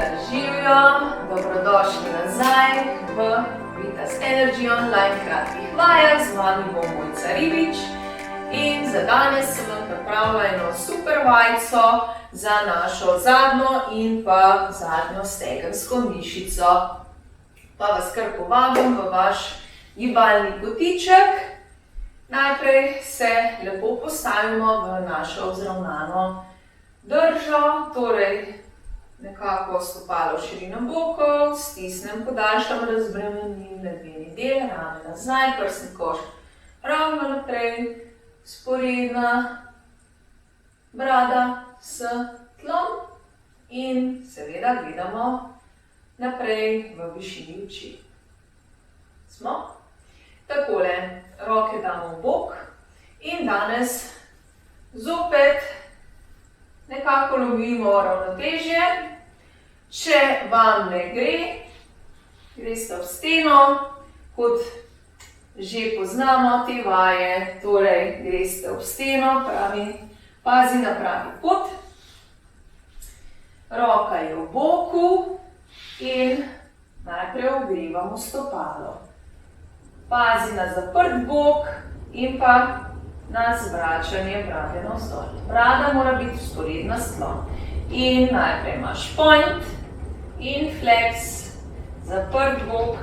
Živjo, dobrodošli nazaj v Vitas Energy Online kratkih vajah. Z vami bo Mojca Ribič in za danes sem vam pripravila eno super vajco za našo zadnjo in pa zadnjo stegensko mišico. Pa vas kar povabim v vaš gibalni kotiček. Najprej se lepo postavimo v našo vzravnano držo, torej nekako stopalo v širino bokov, stisnem, podaljšam, razbremenim ledveni del, rame nazaj, prsni koš ravno naprej, vzporedna brada s tlom in seveda gledamo naprej v višini oči. Smo? Takole, roke damo v bok in danes zopet nekako lovimo ravnotežje. Če vam ne gre, greste v steno, kot že poznamo te vaje, torej greste v steno, pazi na pravi pot. Roka je v boku in najprej ogrevamo stopalo. Pazi na zaprt bok in pa na zvračanje brade navzdol. Brada mora biti vzporedna s tlom. In najprej imaš point in flex, zaprt bok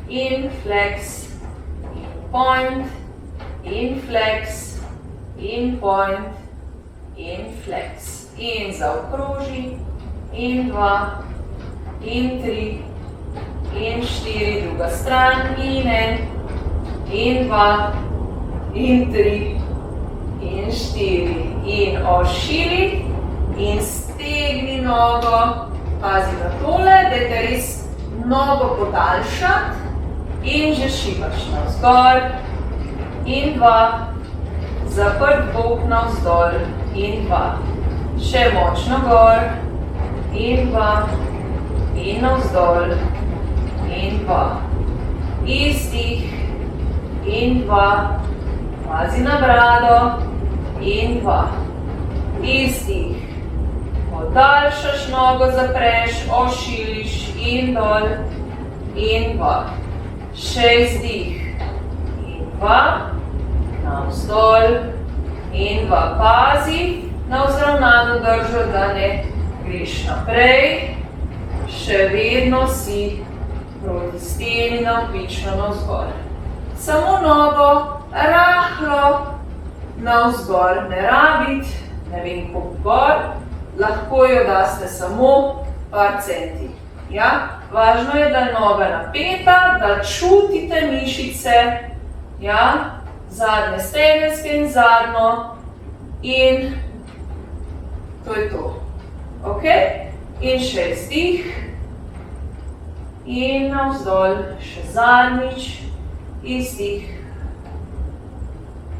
in flex, in point, in flex, in point, in flex. In zaokroži, in 2, in 3, in 4, druga stran, in 1, in 2, in 3, in 4, in ošili, in stegni nogo, pazi na tole, da te res nogo podaljšati in že šivaš navzgor, in 2, zaprt bok navzdol, in 2, še močno gor, in 2, in navzdol, in 2, izdih, in 2, pazi na brado, in 2, izdih, podaljšaš nogo, zapreš, ošiliš in dol, in 2, še izdih, in 2, navzdol, in 2, pazi na vzravnano držo, da ne greš naprej, še vedno si proti steni navpično navzgor. Samo nogo rahlo navzgor, ne rabiti, ne vem koliko gor, lahko jo daste samo par centi. Ja? Važno je, da je noga napeta, da čutite mišice, ja? Zadnje stegenske in zadnjo in to je to. Ok? In še izdih in navzdol, še zadnjič, izdih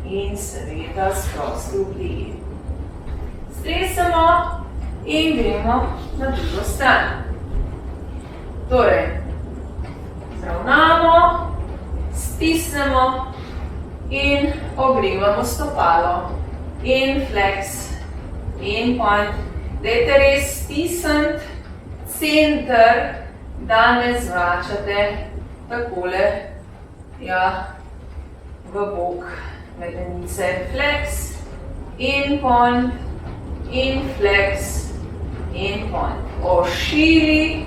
in seveda sprosti vdih. Stresemo in gremo na drugo stran. Torej, zravnamo, stisnemo in ogrevamo stopalo. In flex, in point. Dajte res stisniti center, da ne zvračate takole, ja, v bok medenice. Flex, in point, in flex, in point. Ošili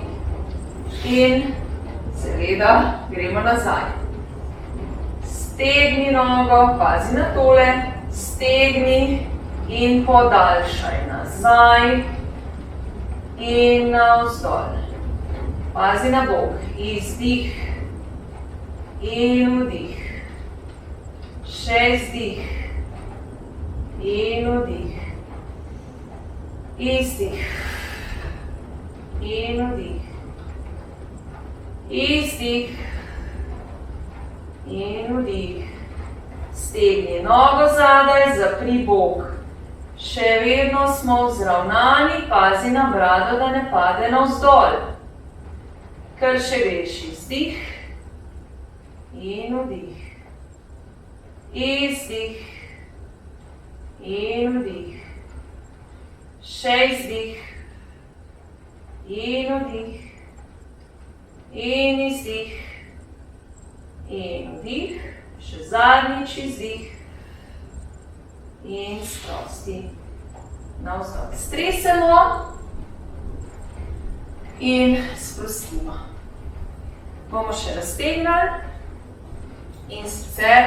in seveda gremo nazaj. Stegni nogo, pazi na tole, stegni in podaljšaj nazaj in navzdol. Pazi na bok, izdih in vdih. Še izdih in vdih. Izdih in vdih. Izdih in vdih. Stegni nogo zadaj, zapri bok. Še vedno smo vzravnani, pazi na brado, da ne pade navzdol. Kar še greš izdih in vdih. Izdih in vdih. Še izdih in vdih, in izdih, in vdih, še zadnjič izdih, in sprosti navzdol. Stresemo in sprostimo. Bomo še raztegnili in sicer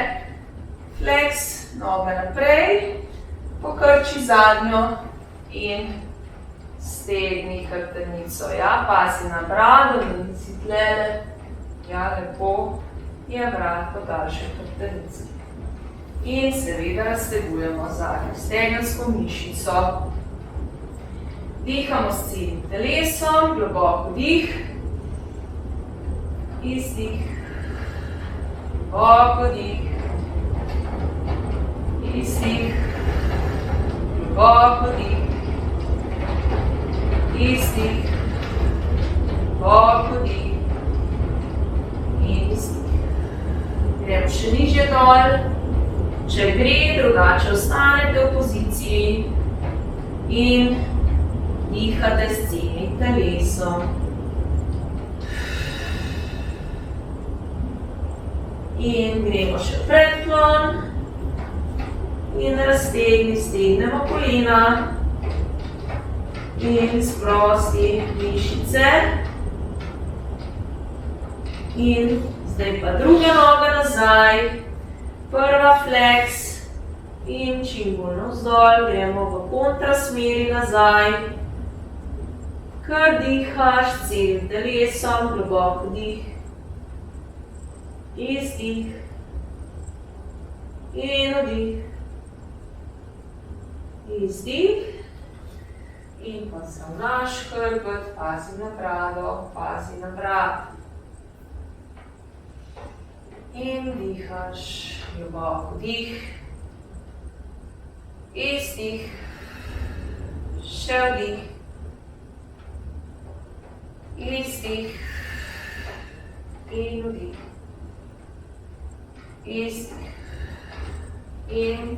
flex, noge naprej, pokrči zadnjo in stegni hrbtenico. Ja, pazi na brado, da nisi tlele. Ja, lepo je vrat podaljšaj hrbtenici. In seveda raztegujemo zadnjo stegensko mišico. Dihamo s celim telesom, globoko dih, izdih, globoko dih, izdih, globoko dih, izdih, globoko dih in izdih. Gremo še nižje dol, če gre, drugače ostanete v poziciji in dihate s celim telesom. In gremo še predklon in stegnemo kolena in sprosti mišice. In zdaj pa druga noga nazaj, prva flex in čim bolj navzdol, gremo v kontrasmeri nazaj. Kar dihaš s celim telesom, globoko dih, izdih in vdih, izdih in pa zravnaš hrbet, pazi na brado, pazi na vrat. In dihaš, globoko dih, izdih, še vdih, izdih in vdih, izdih in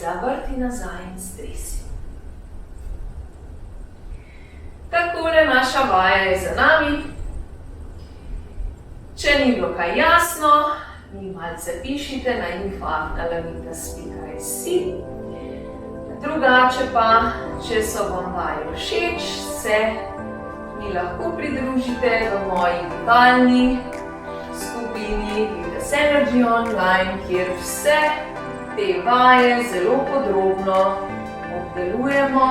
zavrti nazaj in stresi. Takole naša vaja je za nami. Če ni bilo kaj jasno, mi malce pišite na info@lamitas.si. Drugače pa, če so vam vaje všeč, se mi lahko pridružite v moji bivalni skupini Lamitas Energy Online, kjer vse te vaje zelo podrobno obdelujemo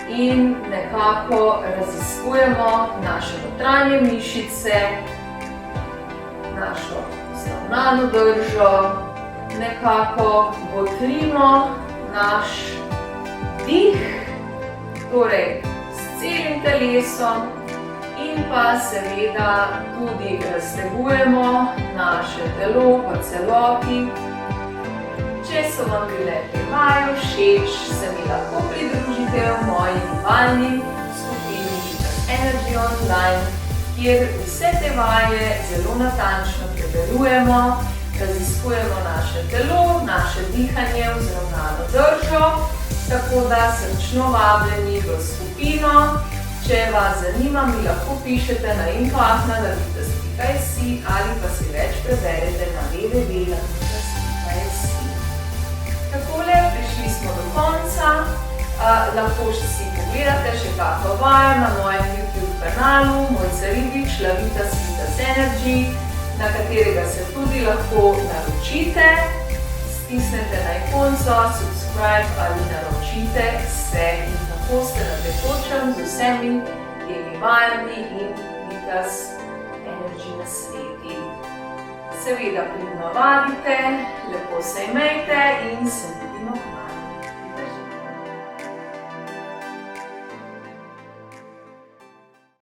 in nekako raziskujemo naše notranje mišice, našo sravnano držo, nekako botrimo naš dih, torej s celim telesom in pa seveda tudi raztegujemo naše telo po celoti. Če so vam bile te vaje všeč, se mi lahko pridružite v moji bivalni skupini Lamitas Energy Online, kjer vse te vaje zelo natančno predelujemo, raziskujemo naše telo, naše dihanje, vzravnano držo, tako da srčno vabljeni v skupino. Če vas zanima, mi lahko pišete na info@lamitas.si ali pa si več preberete na www.lamitas.si. Takole, prišli smo do konca. Lahko si pogledate še kako vajo na mojem YouTube kanalu, Mojca Ribič, Lamitas Energy, na katerega se tudi lahko naročite. Stisnete na ikonco, subscribe ali naročite se in tako ste na tekočem z vsemi temi vajami in Lamitas Energy nasveti. Seveda pridno vadite, lepo se imejte in se